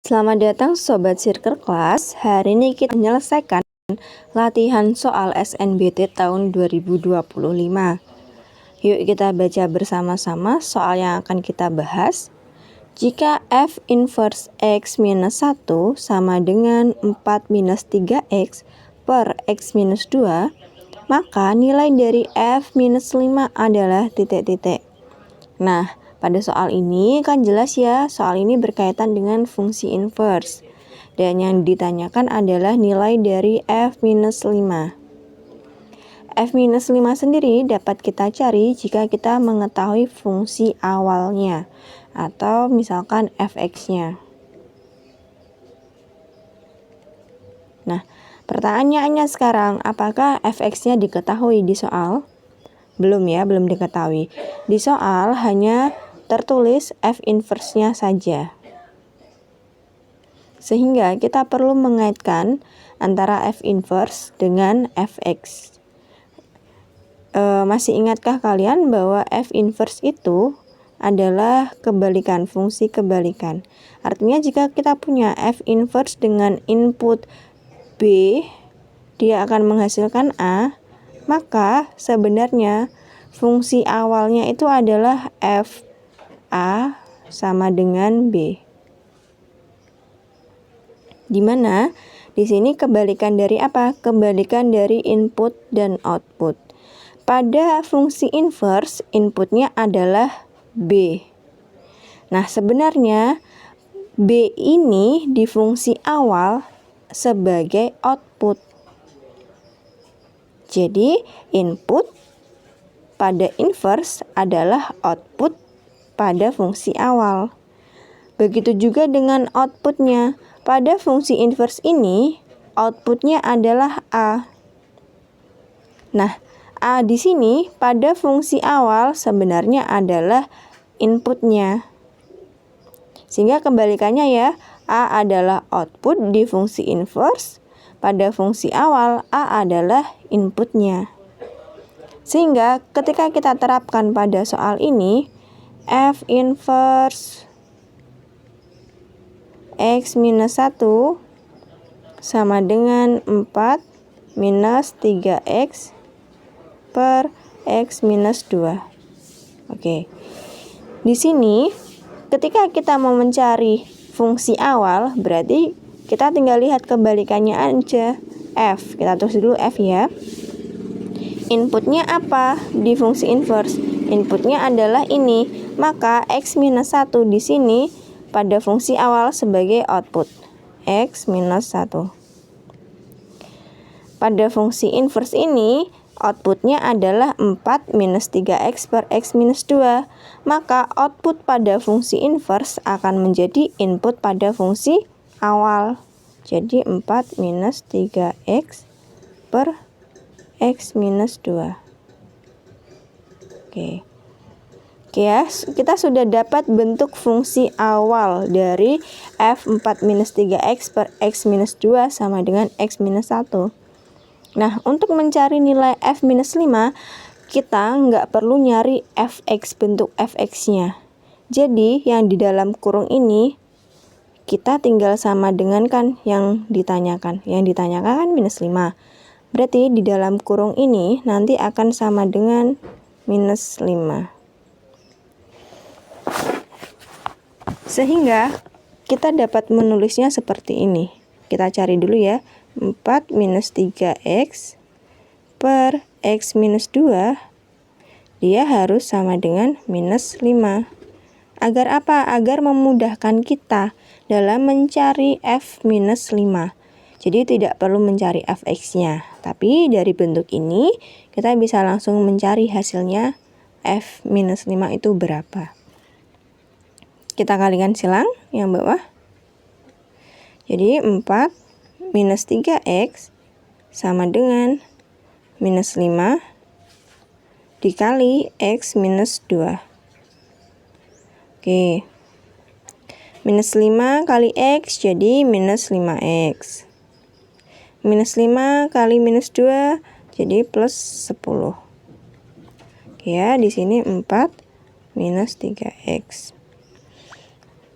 Selamat datang Sobat Circle Class. Hari ini kita menyelesaikan latihan soal SNBT tahun 2025. Yuk kita baca bersama-sama soal yang akan kita bahas. Jika f inverse x minus 1 sama dengan 4 minus 3x per x minus 2, maka nilai dari f minus 5 adalah titik-titik. Nah, pada soal ini kan jelas ya, soal ini berkaitan dengan fungsi inverse. Dan yang ditanyakan adalah nilai dari f minus 5. F minus 5 sendiri dapat kita cari jika kita mengetahui fungsi awalnya, atau misalkan fx-nya. Nah, pertanyaannya sekarang, apakah fx-nya diketahui di soal? Belum ya, belum diketahui. Di soal hanya tertulis f inverse-nya saja. Sehingga kita perlu mengaitkan antara f inverse dengan fx. Masih ingatkah kalian bahwa f inverse itu adalah kebalikan, fungsi kebalikan. Artinya jika kita punya f inverse dengan input b, dia akan menghasilkan a, maka sebenarnya fungsi awalnya itu adalah f a sama dengan b. Dimana di sini kebalikan dari apa? Kebalikan dari input dan output. Pada fungsi inverse, inputnya adalah b. Nah, sebenarnya b ini di fungsi awal sebagai output. Jadi, input pada inverse adalah output pada fungsi awal. Begitu juga dengan outputnya. Pada fungsi inverse ini, outputnya adalah a. Nah, a di sini pada fungsi awal sebenarnya adalah inputnya. Sehingga kebalikannya ya, a adalah output di fungsi inverse, pada fungsi awal a adalah inputnya. Sehingga ketika kita terapkan pada soal ini, f inverse x minus 1 sama dengan 4 minus 3x per x minus 2. Oke. Di sini ketika kita mau mencari fungsi awal, berarti kita tinggal lihat kebalikannya aja. F, kita tulis dulu f ya. Inputnya apa di fungsi inverse? Inputnya adalah ini. Maka x minus 1 di sini pada fungsi awal sebagai output. X minus 1. Pada fungsi inverse ini, outputnya adalah 4 minus 3x per x minus 2. Maka output pada fungsi inverse akan menjadi input pada fungsi awal. Jadi 4 minus 3x per x minus 2. Oke ya, kita sudah dapat bentuk fungsi awal dari f4 minus 3x per x minus 2 sama dengan x minus 1. Nah, untuk mencari nilai f minus 5, kita nggak perlu nyari fx, bentuk fx-nya. Jadi, yang di dalam kurung ini, kita tinggal sama dengan kan yang ditanyakan. Yang ditanyakan kan minus 5. Berarti di dalam kurung ini nanti akan sama dengan minus 5. Sehingga kita dapat menulisnya seperti ini. Kita cari dulu ya. 4 minus 3x per x minus 2, dia harus sama dengan minus 5. Agar apa? Agar memudahkan kita dalam mencari f minus 5. Jadi tidak perlu mencari fx-nya. Tapi dari bentuk ini, kita bisa langsung mencari hasilnya f minus 5 itu berapa. Kita kalikan silang yang bawah. Jadi 4 minus 3x sama dengan minus 5 dikali x minus 2. Oke. Minus 5 kali x jadi minus 5x. Minus 5 kali minus 2 jadi plus 10. Oke ya, di sini 4 minus 3x.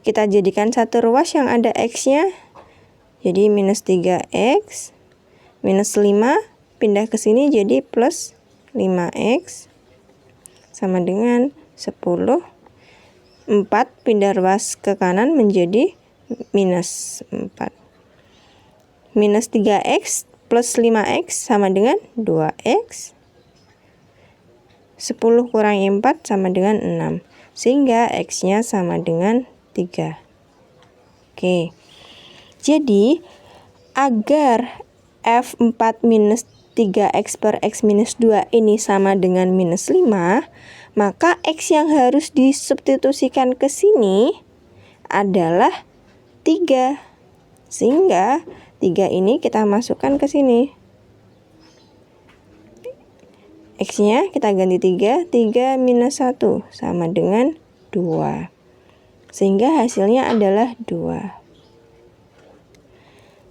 kita jadikan satu ruas yang ada X-nya. Jadi minus 3X. Minus 5 pindah ke sini jadi plus 5X. Sama dengan 10. 4 pindah ruas ke kanan menjadi minus 4. Minus 3X plus 5X sama dengan 2X. 10 kurangi 4 sama dengan 6. Sehingga X-nya sama dengan 3. Oke. Jadi, agar F4 minus 3X per X minus 2 ini sama dengan minus 5, maka X yang harus disubstitusikan ke sini adalah 3. Sehingga 3 ini kita masukkan ke sini. X-nya kita ganti 3. 3 minus 1 sama dengan 2. Sehingga hasilnya adalah 2.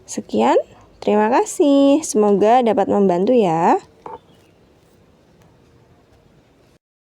Sekian, terima kasih. Semoga dapat membantu ya.